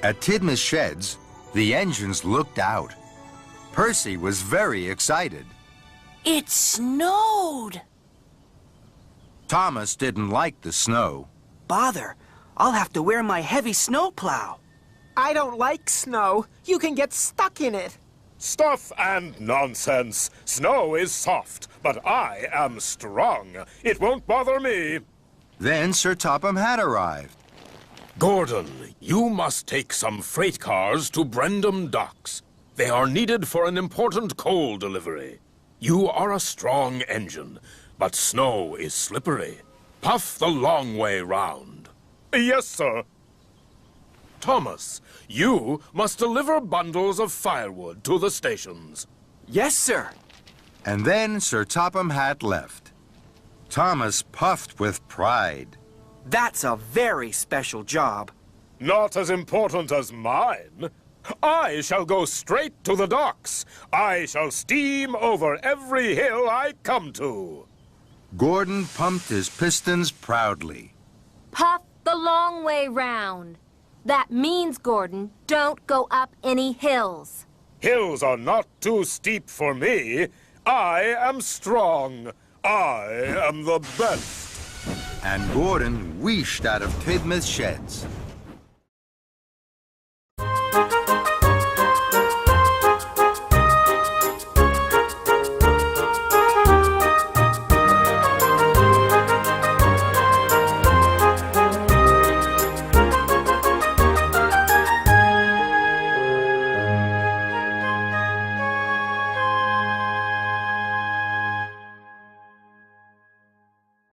At Tidmouth Sheds, the engines looked out. Percy was very excited. It snowed! Thomas didn't like the snow. Bother. I'll have to wear my heavy snowplow. I don't like snow. You can get stuck in it. Stuff and nonsense. Snow is soft, but I am strong. It won't bother me. Then Sir Topham Hatt arrived. Gordon, you must take some freight cars to Brendam Docks. They are needed for an important coal delivery. You are a strong engine, but snow is slippery. Puff the long way round. Yes, sir. Thomas, you must deliver bundles of firewood to the stations. Yes, sir. And then Sir Topham Hatt left. Thomas puffed with pride. That's a very special job. Not as important as mine. I shall go straight to the docks. I shall steam over every hill I come to. Gordon pumped his pistons proudly. Puff the long way round. That means, Gordon, don't go up any hills. Hills are not too steep for me. I am strong. I am the best. And Gordon wheeshed out of Tidmouth Sheds.